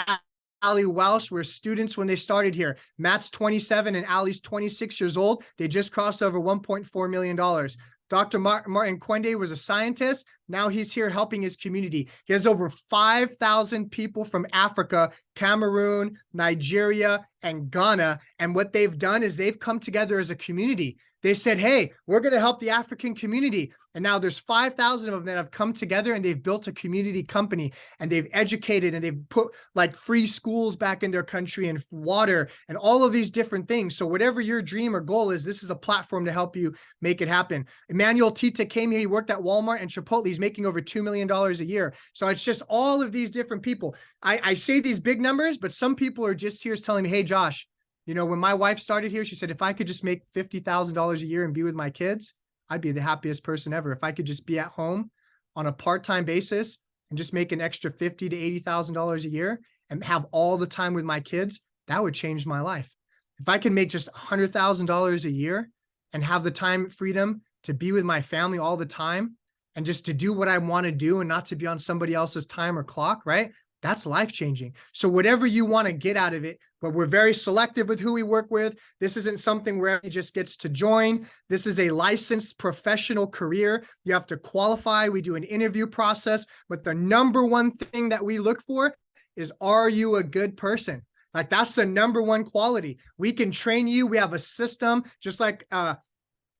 Ali Welsh were students when they started here. Matt's 27 and Ali's 26 years old. They just crossed over $1.4 million. Dr. Martin Quende was a scientist. Now he's here helping his community. He has over 5,000 people from Africa, Cameroon, Nigeria, and Ghana. And what they've done is they've come together as a community. They said, hey, we're going to help the African community. And now there's 5,000 of them that have come together, and they've built a community company, and they've educated, and they've put like free schools back in their country, and water, and all of these different things. So whatever your dream or goal is, this is a platform to help you make it happen. Emmanuel Tita came here. He worked at Walmart and Chipotle. He's making over $2 million a year. So it's just all of these different people. I say these big numbers, but some people are just here telling me, hey, Josh, when my wife started here, she said, if I could just make $50,000 a year and be with my kids, I'd be the happiest person ever. If I could just be at home on a part-time basis and just make an extra $50,000 to $80,000 a year and have all the time with my kids, that would change my life. If I can make just $100,000 a year and have the time freedom to be with my family all the time and just to do what I want to do and not to be on somebody else's time or clock, right? that's life-changing. So whatever you want to get out of it, but we're very selective with who we work with. This isn't something where everybody just gets to join. This is a licensed professional career. You have to qualify. We do an interview process, but the number one thing that we look for is, are you a good person? Like, that's the number one quality. We can train you. We have a system, just like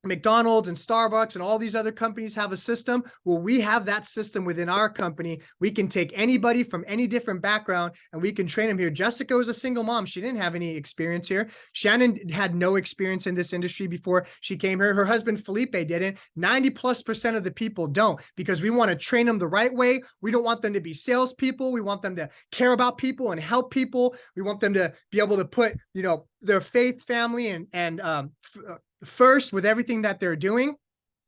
McDonald's and Starbucks and all these other companies have a system. Well, we have that system within our company. We can take anybody from any different background and we can train them here. Jessica was a single mom. She didn't have any experience here. Shannon had no experience in this industry before she came here. Her husband, Felipe, didn't. 90+% of the people don't, because we want to train them the right way. We don't want them to be salespeople. We want them to care about people and help people. We want them to be able to put, their faith, family, and first with everything that they're doing.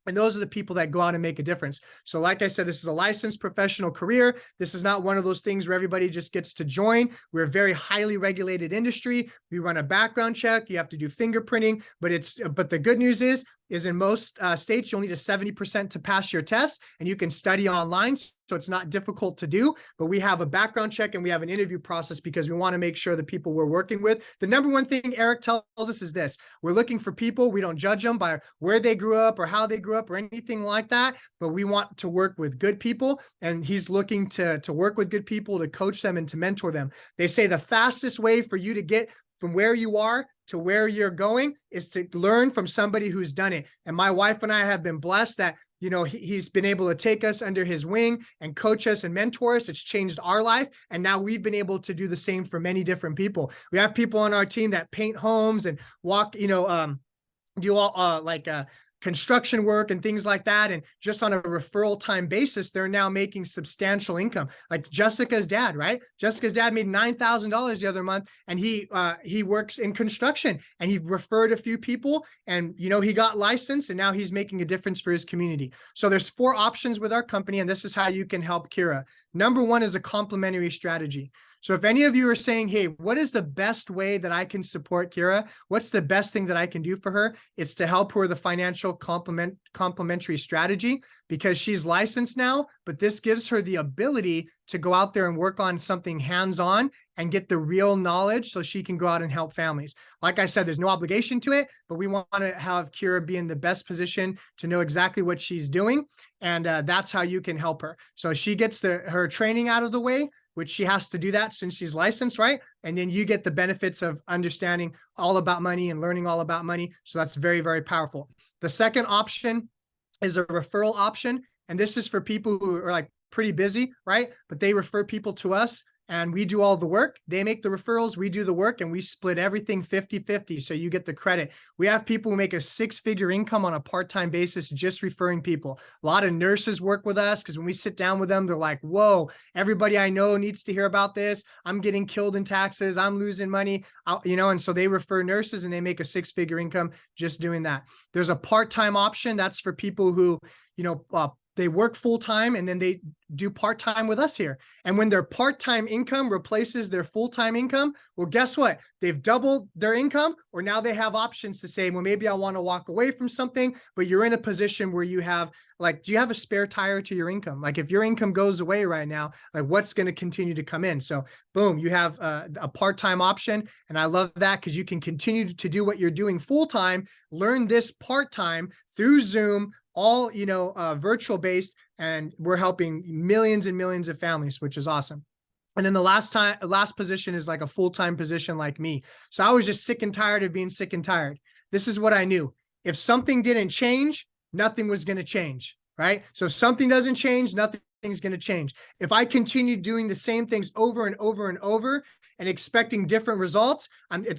And those are the people that go out and make a difference. So like I said, this is a licensed professional career. This is not one of those things where everybody just gets to join. We're a very highly regulated industry. We run a background check. You have to do fingerprinting, but the good news is in most states, you only need a 70% to pass your test, and you can study online. So it's not difficult to do, but we have a background check and we have an interview process because we want to make sure the people we're working with, the number one thing Eric tells us is this: we're looking for people. We don't judge them by where they grew up or how they grew up or anything like that, but we want to work with good people. And he's looking to work with good people, to coach them and to mentor them. They say the fastest way for you to get from where you are to where you're going is to learn from somebody who's done it. And my wife and I have been blessed that, he's been able to take us under his wing and coach us and mentor us. It's changed our life. And now we've been able to do the same for many different people. We have people on our team that paint homes and walk, do all construction work and things like that. And just on a referral time basis, they're now making substantial income. Like Jessica's dad, right? Jessica's dad made $9,000 the other month, and he works in construction, and he referred a few people, and he got licensed, and now he's making a difference for his community. So there's 4 options with our company, and this is how you can help Kira. Number 1 is a complementary strategy. So if any of you are saying, hey, what is the best way that I can support Kira? What's the best thing that I can do for her? It's to help her with a financial complementary strategy, because she's licensed now, but this gives her the ability to go out there and work on something hands-on and get the real knowledge so she can go out and help families. Like I said, there's no obligation to it, but we want to have Kira be in the best position to know exactly what she's doing. And that's how you can help her. So she gets her training out of the way, which she has to do that since she's licensed, right? And then you get the benefits of understanding all about money and learning all about money. So that's very, very powerful. The second option is a referral option. And this is for people who are like pretty busy, right? But they refer people to us and we do all the work. They make the referrals, we do the work, and we split everything 50-50. So you get the credit. We have people who make a 6-figure income on a part-time basis just referring people. A lot of nurses work with us because when we sit down with them, they're like, whoa, everybody I know needs to hear about this. I'm getting killed in taxes. I'm losing money, and so they refer nurses and they make a 6-figure income just doing that. There's a part-time option. That's for people who, they work full-time and then they do part-time with us here. And when their part-time income replaces their full-time income, well, guess what? They've doubled their income, or now they have options to say, well, maybe I want to walk away from something, but you're in a position where you have, do you have a spare tire to your income? Like if your income goes away right now, what's going to continue to come in? So boom, you have a part-time option. And I love that because you can continue to do what you're doing full-time, learn this part-time through Zoom, all, virtual based, and we're helping millions and millions of families, which is awesome. And then the last position is like a full-time position like me. So I was just sick and tired of being sick and tired. This is what I knew. If something didn't change, nothing was going to change, right? So if something doesn't change, nothing's going to change. If I continue doing the same things over and over and over and expecting different results,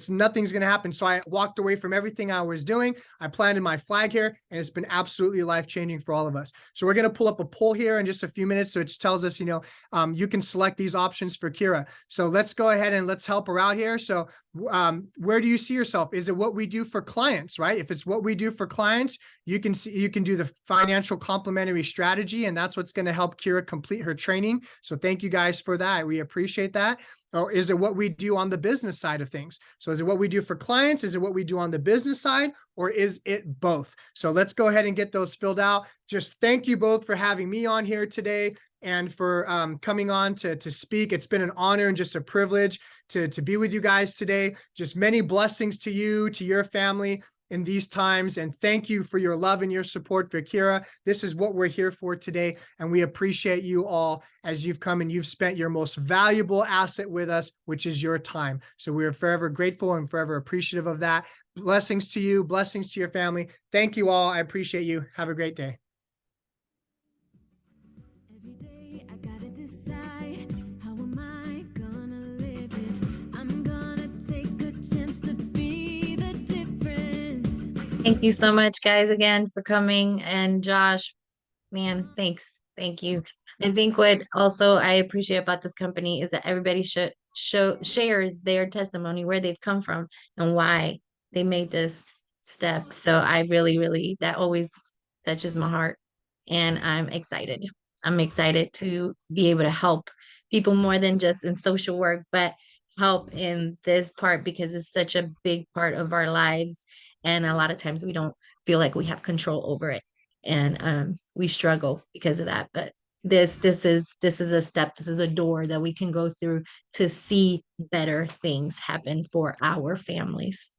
nothing's going to happen. So I walked away from everything I was doing. I planted my flag here, and it's been absolutely life-changing for all of us. So we're going to pull up a poll here in just a few minutes. So it tells us, you can select these options for Kira. So let's go ahead and let's help her out here. So where do you see yourself? Is it what we do for clients, right? If it's what we do for clients, you can do the financial complementary strategy, and that's what's going to help Kira complete her training. So thank you guys for that. We appreciate that. Or is it what we do on the business side of things? So is it what we do for clients? Is it what we do on the business side? Or is it both? So let's go ahead and get those filled out. Just thank you both for having me on here today. and for coming on to speak. It's been an honor and just a privilege to be with you guys today. Just many blessings to you, to your family in these times. And thank you for your love and your support for Kira. This is what we're here for today. And we appreciate you all as you've come and you've spent your most valuable asset with us, which is your time. So we are forever grateful and forever appreciative of that. Blessings to you, blessings to your family. Thank you all. I appreciate you. Have a great day. Every day I gotta decide, how am I gonna live it? I'm gonna take a chance to be the difference. Thank you so much, guys, again for coming. And Josh, man, thanks. Thank you. I think what also I appreciate about this company is that everybody should shares their testimony, where they've come from and why they made this step. So I really, really, that always touches my heart. And I'm excited. I'm excited to be able to help people more than just in social work, but help in this part because it's such a big part of our lives. And a lot of times we don't feel like we have control over it. And we struggle because of that. But this is a step, this is a door that we can go through to see better things happen for our families.